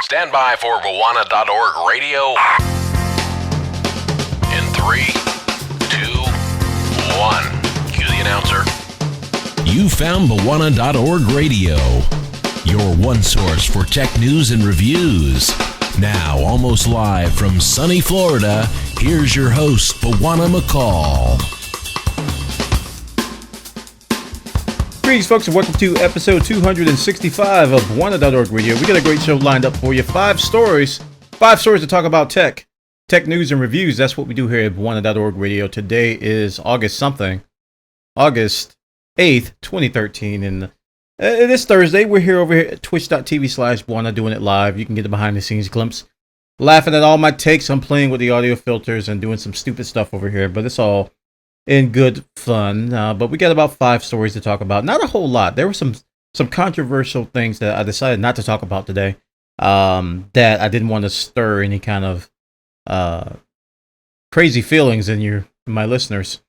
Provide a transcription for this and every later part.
Stand by for Bwana.org radio. In 3, 2, 1. Cue the announcer. You found Bwana.org radio, your one source for tech news and reviews. Now, almost live from sunny Florida, here's your host, Bwana McCall. Greetings, folks, and welcome to episode 265 of Bwana.org Radio. We got a great show lined up for you. Five stories to talk about tech news and reviews. That's what we do here at Bwana.org Radio. Today is August 8th, 2013, and it is Thursday. We're here over here at twitch.tv/Bwana doing it live. You can get a behind-the-scenes glimpse, laughing at all my takes. I'm playing with the audio filters and doing some stupid stuff over here, but it's all in good fun. But we got about five stories to talk about. Not a whole lot. There were some controversial things that I decided not to talk about today, that I didn't want to stir any kind of crazy feelings in my listeners.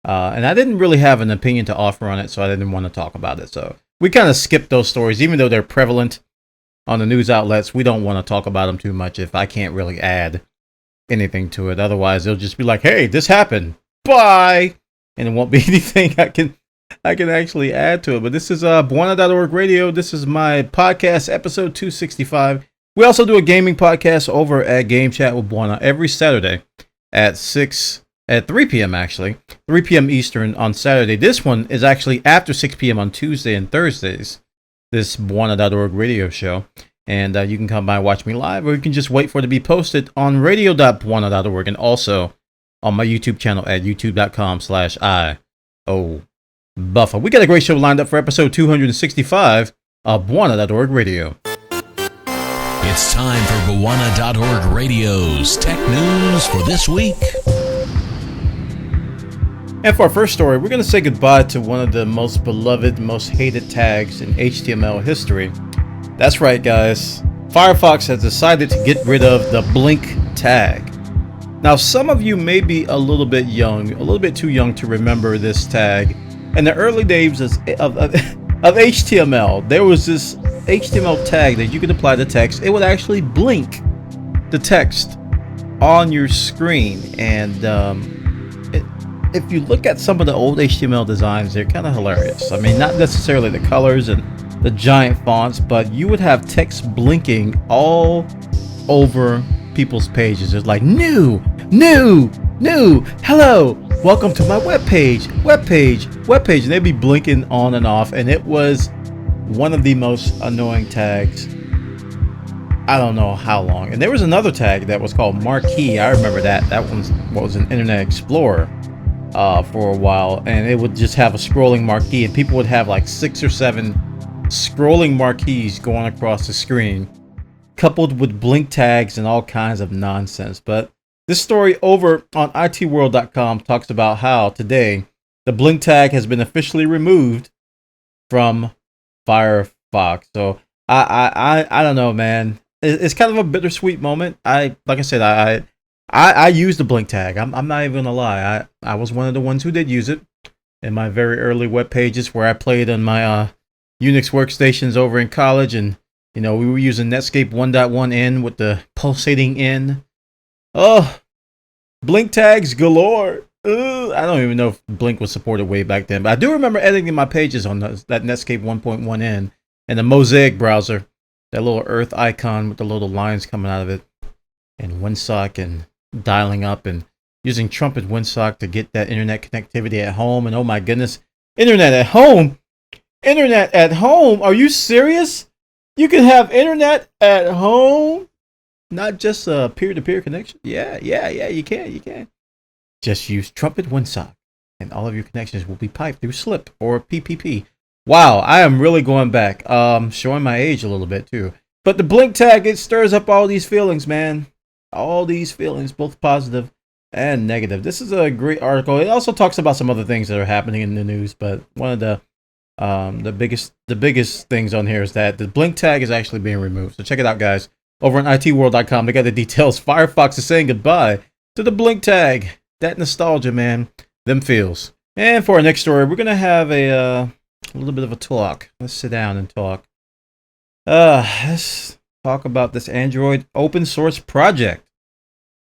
And I didn't really have an opinion to offer on it, so I didn't want to talk about it. So we kind of skipped those stories, even though they're prevalent on the news outlets. We don't want to talk about them too much if I can't really add anything to it. Otherwise, they'll just be like, "Hey, this happened. Bye," and it won't be anything I can actually add to it. But this is Bwana.org Radio. This is my podcast, episode 265. We also do a gaming podcast over at Game Chat with Bwana every Saturday at 3 p.m. actually, 3 p.m. Eastern on Saturday. This one is actually after 6 p.m. on Tuesday and Thursdays, this Bwana.org radio show. And you can come by and watch me live, or you can just wait for it to be posted on radio.bwana.org and also on my YouTube channel at youtube.com/IOBuffer. We got a great show lined up for episode 265 of Bwana.org Radio. It's time for Bwana.org Radio's tech news for this week. And for our first story, we're going to say goodbye to one of the most beloved, most hated tags in HTML history. That's right, guys. Firefox has decided to get rid of the blink tag. Now, some of you may be a little bit too young to remember this tag. In the early days of HTML, there was this HTML tag that you could apply to text. It would actually blink the text on your screen. And if you look at some of the old HTML designs, they're kind of hilarious. I mean, not necessarily the colors and the giant fonts, but you would have text blinking all over people's pages. It's like new, hello, welcome to my webpage, and they'd be blinking on and off, and it was one of the most annoying tags. I don't know how long. And there was another tag that was called Marquee. I remember that. That one was an Internet Explorer for a while, and it would just have a scrolling marquee, and people would have like 6 or 7 scrolling marquees going across the screen, coupled with blink tags and all kinds of nonsense. But this story over on itworld.com talks about how today the blink tag has been officially removed from Firefox. So I don't know, man. It's kind of a bittersweet moment. I use the blink tag. I'm not even gonna lie. I was one of the ones who did use it in my very early web pages where I played on my Unix workstations over in college, and we were using Netscape 1.1n with the pulsating N. Oh, blink tags galore. I don't even know if blink was supported way back then, but I do remember editing my pages on that Netscape 1.1n and the Mosaic browser, that little Earth icon with the little lines coming out of it, and WinSock, and dialing up and using Trumpet WinSock to get that internet connectivity at home. And oh my goodness, internet at home? Are you serious? You can have internet at home, not just a peer-to-peer connection. Yeah, you can. Just use Trumpet WinSock, and all of your connections will be piped through SLIP or PPP. Wow, I am really going back, showing my age a little bit too. But the blink tag, it stirs up all these feelings, man. All these feelings, both positive and negative. This is a great article. It also talks about some other things that are happening in the news, but one of the biggest things on here is that the blink tag is actually being removed. So check it out, guys. Over on itworld.com, they got the details. Firefox is saying goodbye to the blink tag. That nostalgia, man. Them feels. And for our next story, we're gonna have a little bit of a talk. Let's sit down and talk. This talk about this Android open source project.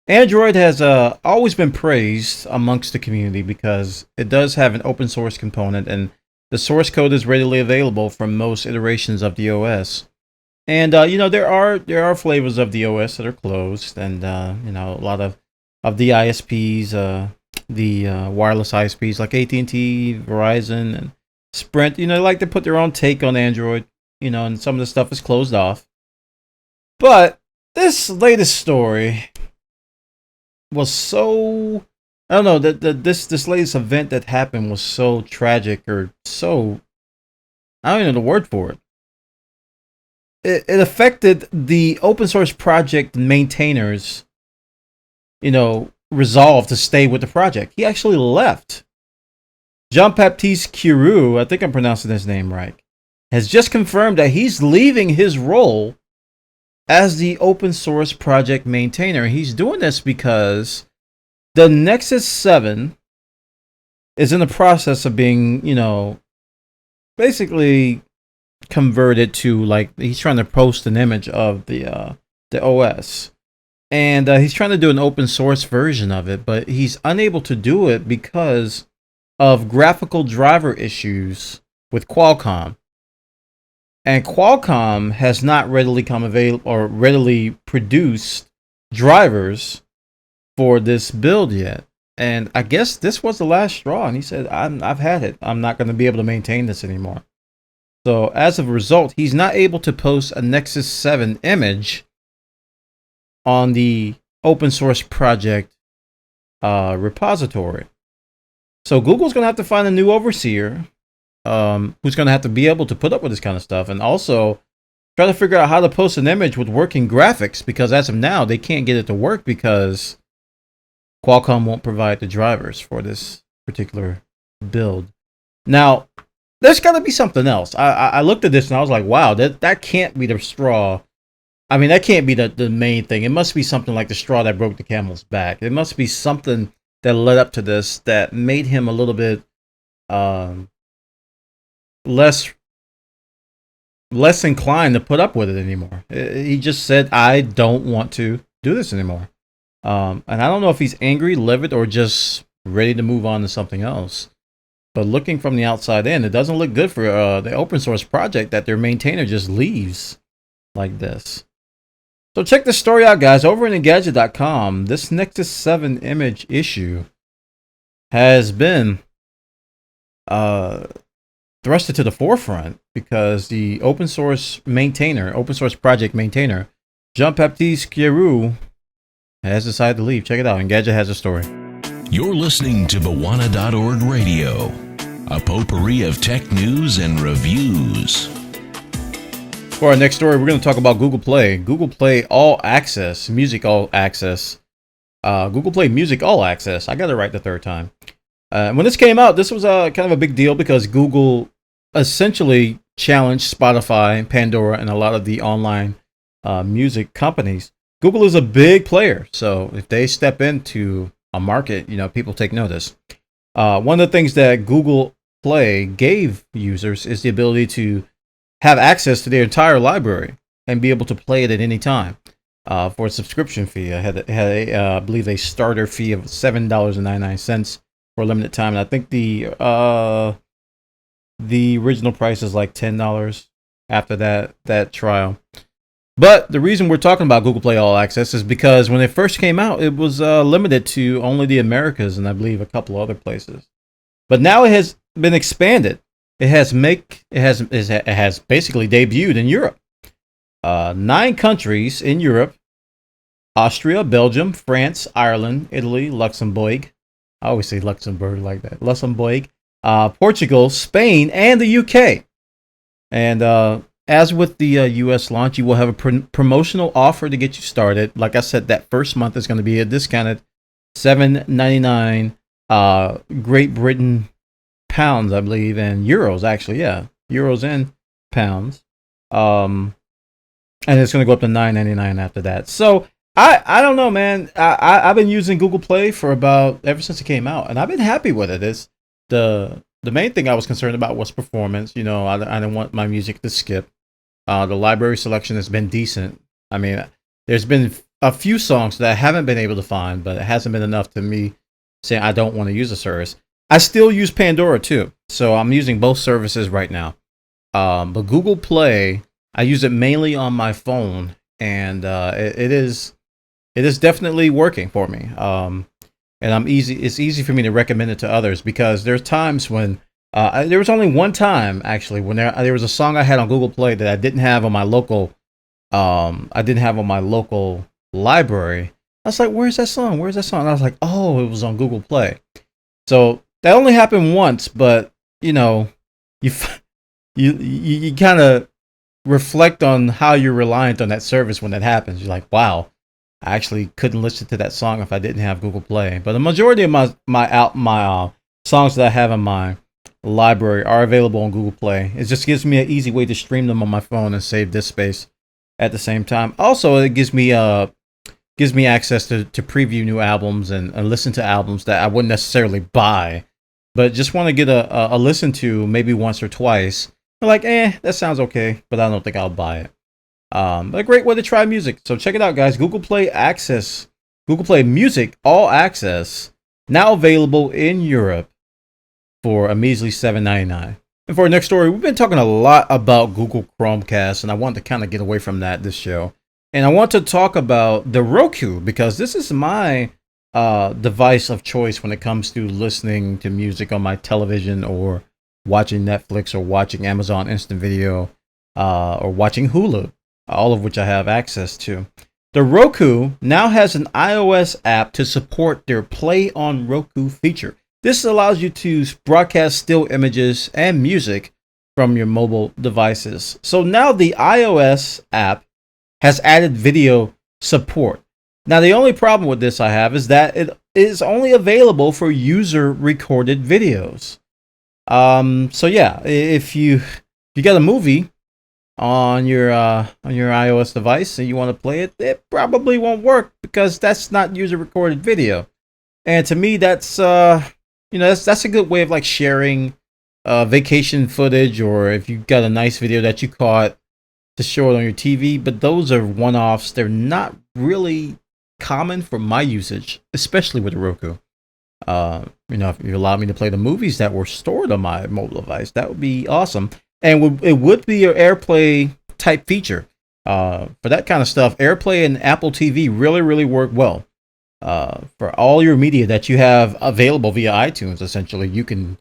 Android has always been praised amongst the community because it does have an open source component, and the source code is readily available from most iterations of the OS. And there are flavors of the OS that are closed, and a lot of the ISPs, the wireless ISPs like AT&T, Verizon, and Sprint, they like to put their own take on Android, and some of the stuff is closed off. But this latest story was so, I don't know, this latest event that happened was so tragic, or so, I don't even know the word for it. It affected the open source project maintainers, resolve to stay with the project. He actually left. Jean-Baptiste Curou, I think I'm pronouncing his name right, has just confirmed that he's leaving his role as the open source project maintainer. He's doing this because the Nexus 7 is in the process of being, basically converted to, like, he's trying to post an image of the OS. And he's trying to do an open source version of it, but he's unable to do it because of graphical driver issues with Qualcomm. And Qualcomm has not readily come available or readily produced drivers for this build yet. And I guess this was the last straw. And he said, I've had it. I'm not going to be able to maintain this anymore. So as a result, he's not able to post a Nexus 7 image on the open source project repository. So Google's going to have to find a new overseer who's going to have to be able to put up with this kind of stuff, and also try to figure out how to post an image with working graphics, because as of now, they can't get it to work because Qualcomm won't provide the drivers for this particular build. Now, there's got to be something else. I looked at this and I was like, wow, that can't be the straw. I mean, that can't be the main thing. It must be something like the straw that broke the camel's back. It must be something that led up to this that made him a little bit less inclined to put up with it anymore. He just said, I don't want to do this anymore. And I don't know if he's angry, livid, or just ready to move on to something else. But looking from the outside in, it doesn't look good for the open source project that their maintainer just leaves like this. So check this story out, guys. Over in Engadget.com, this Nexus 7 image issue has been thrusted to the forefront because the open source project maintainer, Jean-Baptiste Curou, has decided to leave. Check it out. Engadget has a story. You're listening to Bawana.org Radio, a potpourri of tech news and reviews. For our next story, we're going to talk about Google Play. Google Play All Access, Music All Access. Google Play Music All Access. I got it right the third time. When this came out, this was kind of a big deal because Google essentially challenged Spotify, Pandora, and a lot of the online music companies. Google is a big player, so if they step into a market, people take notice. One of the things that Google Play gave users is the ability to have access to their entire library and be able to play it at any time for a subscription fee. I believe a starter fee of $7.99 for a limited time, and I think the original price is like $10 after that trial. But the reason we're talking about Google Play All Access is because when it first came out, it was limited to only the Americas and I believe a couple other places. But now it has been expanded. It has basically debuted in Europe. 9 countries in Europe: Austria, Belgium, France, Ireland, Italy, Luxembourg. I always say Luxembourg like that. Luxembourg, Portugal, Spain, and the UK. And as with the US launch, you will have a promotional offer to get you started. Like I said, that first month is going to be a discounted $7.99 Great Britain pounds, I believe, and euros, actually. Yeah, euros and pounds. And it's going to go up to $9.99 after that. So I don't know, man. I've been using Google Play for ever since it came out, and I've been happy with it. It's the main thing I was concerned about was performance. I didn't want my music to skip. The library selection has been decent. I mean, there's been a few songs that I haven't been able to find, but it hasn't been enough to me saying I don't want to use a service. I still use Pandora too, so I'm using both services right now. But Google Play, I use it mainly on my phone, and it is definitely working for me. And it's easy for me to recommend it to others because there's times when there was only one time actually when there was a song I had on Google Play that I didn't have on my local library. I was like, "Where's that song? Where's that song?" And I was like, "Oh, it was on Google Play." So that only happened once, but you know, you you kind of reflect on how you're reliant on that service when that happens. You're like, "Wow, I actually couldn't listen to that song if I didn't have Google Play." But the majority of my songs that I have in my library are available on Google Play. It just gives me an easy way to stream them on my phone and save disk space at the same time. Also, it gives me access to preview new albums and listen to albums that I wouldn't necessarily buy, but just want to get a listen to maybe once or twice. I'm like, that sounds okay, but I don't think I'll buy it. But a great way to try music. So check it out, guys. Google Play Music All Access, now available in Europe for a measly $7.99. And for our next story, we've been talking a lot about Google Chromecast, and I want to kind of get away from that this show. And I want to talk about the Roku because this is my device of choice when it comes to listening to music on my television or watching Netflix or watching Amazon Instant Video or watching Hulu, all of which I have access to. The Roku now has an iOS app to support their Play on Roku feature. This allows you to broadcast still images and music from your mobile devices. So now the iOS app has added video support. Now the only problem with this I have is that it is only available for user recorded videos. So yeah, if you got a movie on your iOS device and you want to play it, it probably won't work because that's not user recorded video. And to me, that's that's a good way of like sharing vacation footage, or if you got a nice video that you caught to show it on your TV. But those are one-offs. They're not really common for my usage, especially with the Roku. If you allow me to play the movies that were stored on my mobile device, that would be awesome. And it would be your AirPlay type feature. For that kind of stuff, AirPlay and Apple TV really, really work well. For all your media that you have available via iTunes, essentially, you can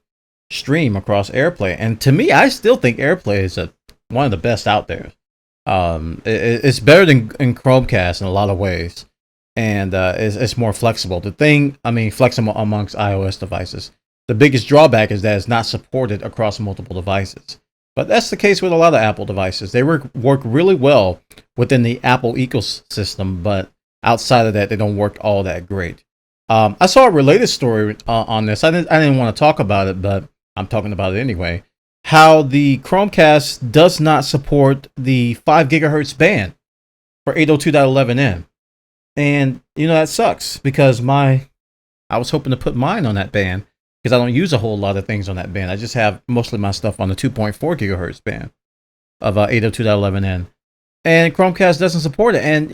stream across AirPlay. And to me, I still think AirPlay is one of the best out there. It's better than Chromecast in a lot of ways. And it's more flexible. Flexible amongst iOS devices. The biggest drawback is that it's not supported across multiple devices. But that's the case with a lot of Apple devices. They work really well within the Apple ecosystem, but outside of that, they don't work all that great. I saw a related story on this. I didn't want to talk about it, but I'm talking about it anyway. How the Chromecast does not support the 5 gigahertz band for 802.11n. And, that sucks because I was hoping to put mine on that band because I don't use a whole lot of things on that band. I just have mostly my stuff on the 2.4 gigahertz band of 802.11n. And Chromecast doesn't support it. And,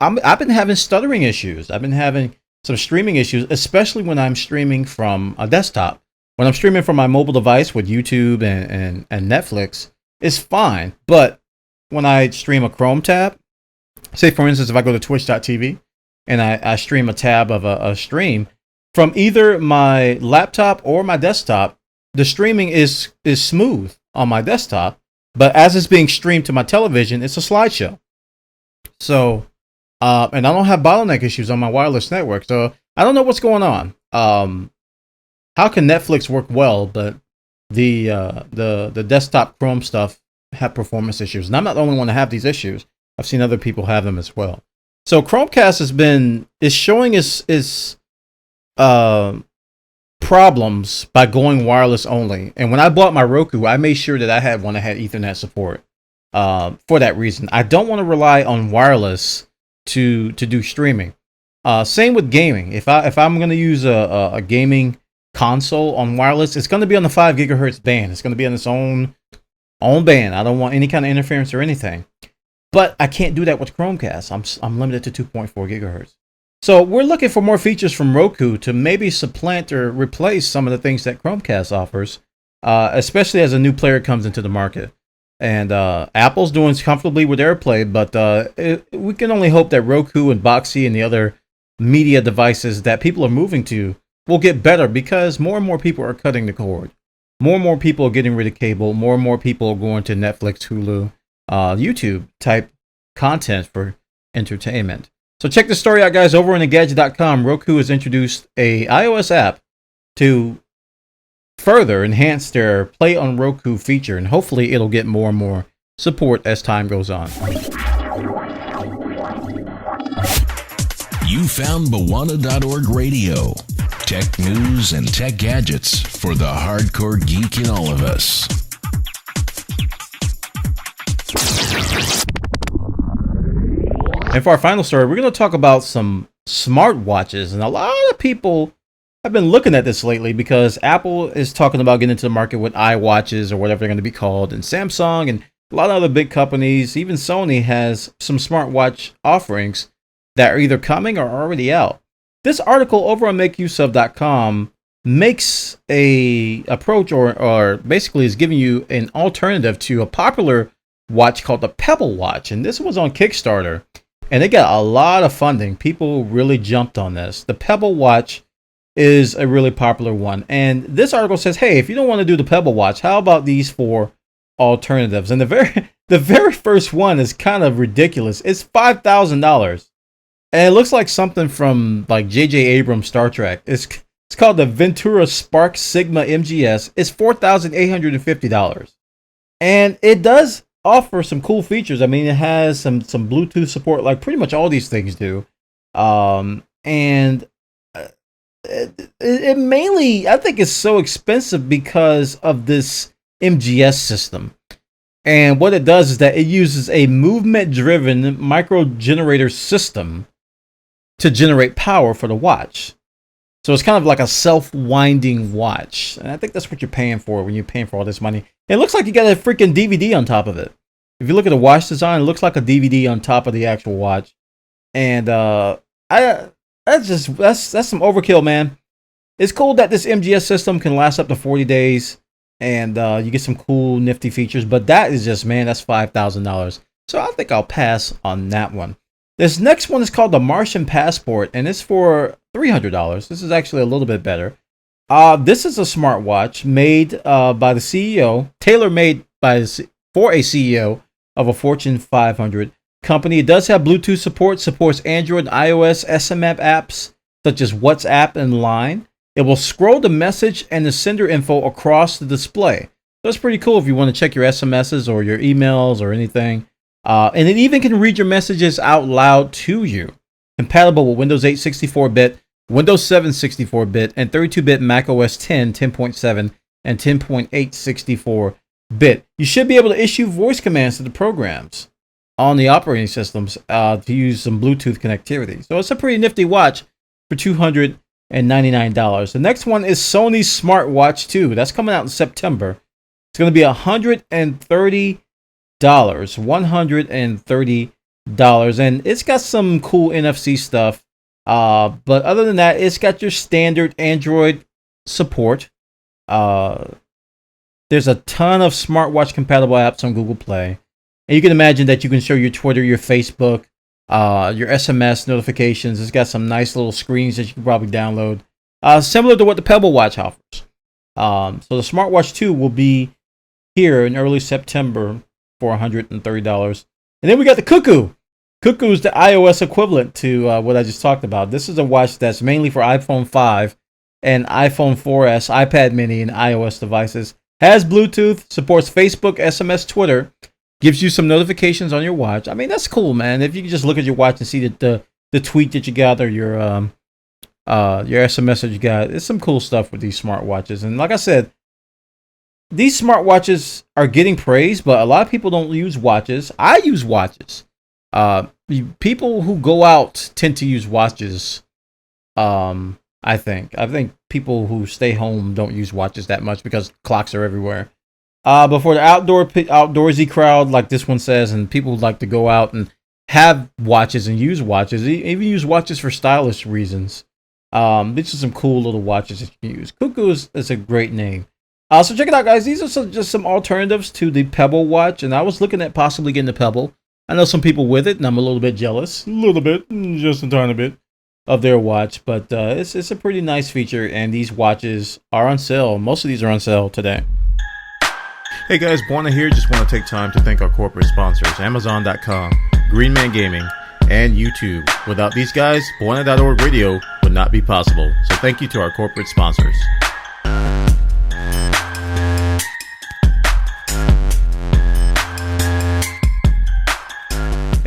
I've been having stuttering issues. I've been having some streaming issues, especially when I'm streaming from a desktop. When I'm streaming from my mobile device with YouTube and Netflix, it's fine. But when I stream a Chrome tab, say, for instance, if I go to twitch.tv and I stream a tab of a stream from either my laptop or my desktop, the streaming is smooth on my desktop. But as it's being streamed to my television, it's a slideshow. So, and I don't have bottleneck issues on my wireless network. So I don't know what's going on. How can Netflix work well, but the desktop Chrome stuff have performance issues? And I'm not the only one to have these issues. I've seen other people have them as well. So Chromecast is showing its problems by going wireless only. And when I bought my Roku, I made sure that I had one that had Ethernet support. For that reason, I don't want to rely on wireless to do streaming. Same with gaming. If I'm going to use a gaming console on wireless, it's going to be on the 5 gigahertz band. It's going to be on its own on band. I don't want any kind of interference or anything. But I can't do that with Chromecast. I'm limited to 2.4 gigahertz. So we're looking for more features from Roku to maybe supplant or replace some of the things that Chromecast offers, especially as a new player comes into the market. And Apple's doing comfortably with AirPlay, but we can only hope that Roku and Boxee and the other media devices that people are moving to will get better, because more and more people are cutting the cord. More and more people are getting rid of cable. More and more people are going to Netflix, Hulu, YouTube type content for entertainment. So check this story out, guys, over on Engadget.com. Roku has introduced a iOS app to further enhance their Play on Roku feature, and hopefully it'll get more and more support as time goes on. You found Bwana.org Radio. Tech news and tech gadgets for the hardcore geek in all of us. And for our final story, we're going to talk about some smartwatches. And a lot of people have been looking at this lately because Apple is talking about getting into the market with iWatches or whatever they're going to be called. And Samsung and a lot of other big companies, even Sony, has some smartwatch offerings that are either coming or already out. This article over on MakeUseOf.com makes a approach or basically is giving you an alternative to a popular watch called the Pebble watch. And this was on Kickstarter. And it got a lot of funding. People really jumped on this. The Pebble watch is a really popular one. And this article says, hey, if you don't want to do the Pebble watch, how about these four alternatives? And the very first one is kind of ridiculous. It's $5,000. And it looks like something from like J.J. Abrams' Star Trek. It's called the Ventura Spark Sigma MGS. It's $4,850. And it does offer some cool features. I mean, it has some Bluetooth support, like pretty much all these things do. And it mainly, I think, is so expensive because of this MGS system. And what it does is that it uses a movement-driven micro-generator system to generate power for the watch. So it's kind of like a self-winding watch. And I think that's what you're paying for when you're paying for all this money. It looks like you got a freaking DVD on top of it. If you look at the watch design, it looks like a DVD on top of the actual watch. And that's some overkill, man. It's cool that this MGS system can last up to 40 days. And you get some cool, nifty features. But that is just, man, that's $5,000. So I think I'll pass on that one. This next one is called the Martian Passport, and it's for $300. This is actually a little bit better. This is a smartwatch made by the CEO, tailor-made for a CEO of a Fortune 500 company. It does have Bluetooth support, supports Android and iOS SMAP apps, such as WhatsApp and Line. It will scroll the message and the sender info across the display. So it's pretty cool if you want to check your SMSs or your emails or anything. And it even can read your messages out loud to you. Compatible with Windows 8 64-bit, Windows 7 64-bit, and 32-bit Mac OS 10, 10.7, and 10.8 64-bit. You should be able to issue voice commands to the programs on the operating systems to use some Bluetooth connectivity. So it's a pretty nifty watch for $299. The next one is Sony's Smartwatch 2. That's coming out in September. It's going to be $130. $130, and it's got some cool NFC stuff. But other than that, it's got your standard Android support. There's a ton of smartwatch compatible apps on Google Play. And you can imagine that you can show your Twitter, your Facebook, your SMS notifications. It's got some nice little screens that you can probably download. Similar to what the Pebble Watch offers. So the Smartwatch 2 will be here in early September for $130. And then we got the Cuckoo. Cuckoo is the iOS equivalent to what I just talked about. This is a watch that's mainly for iPhone 5 and iPhone 4S, iPad mini, and iOS devices. Has Bluetooth, supports Facebook, SMS, Twitter, gives you some notifications on your watch. I mean, that's cool, man. If you can just look at your watch and see the tweet that you got or your SMS that you got, it's some cool stuff with these smartwatches. And like I said, these smartwatches are getting praised, but a lot of people don't use watches. I use watches. People who go out tend to use watches. I think people who stay home don't use watches that much because clocks are everywhere. But for the outdoorsy crowd, like this one says, and people who like to go out and have watches and use watches, even use watches for stylish reasons. These are some cool little watches that you can use. Cuckoo is a great name. So check it out, guys. These are just some alternatives to the Pebble watch, and I was looking at possibly getting the Pebble. I know some people with it, and I'm a little bit jealous. A little bit, just a tiny bit, of their watch. But it's a pretty nice feature, and these watches are on sale. Most of these are on sale today. Hey guys, Buona here. Just want to take time to thank our corporate sponsors, Amazon.com, Greenman Gaming, and YouTube. Without these guys, Buona.org Radio would not be possible. So thank you to our corporate sponsors.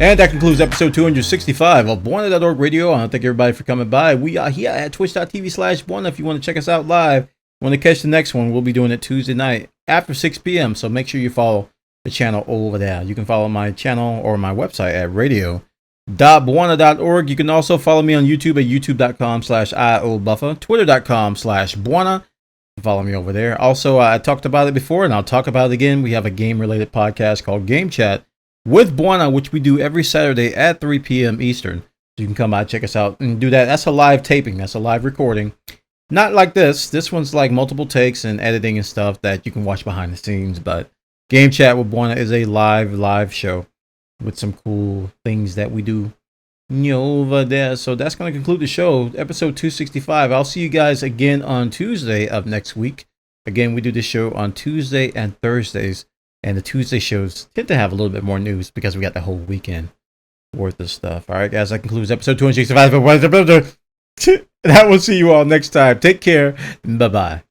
And that concludes episode 265 of Buona.org Radio. I want to thank everybody for coming by. We are here at twitch.tv/Buona if you want to check us out live. Want to catch the next one, we'll be doing it Tuesday night after 6 p.m. So make sure you follow the channel over there. You can follow my channel or my website at radio.buona.org. You can also follow me on YouTube at youtube.com/iobuffer, twitter.com/Buona. Follow me over there. Also, I talked about it before and I'll talk about it again. We have a game-related podcast called Game Chat with Buona, which we do every Saturday at 3 p.m. Eastern. So you can come by, check us out, and do that. That's a live taping. That's a live recording. Not like this. This one's like multiple takes and editing and stuff that you can watch behind the scenes. But Game Chat with Buona is a live show with some cool things that we do over there. So that's going to conclude the show, episode 265. I'll see you guys again on Tuesday of next week. Again, we do this show on Tuesday and Thursdays. And the Tuesday shows tend to have a little bit more news because we got the whole weekend worth of stuff. All right, guys, that concludes episode 265. And I will see you all next time. Take care. Bye-bye.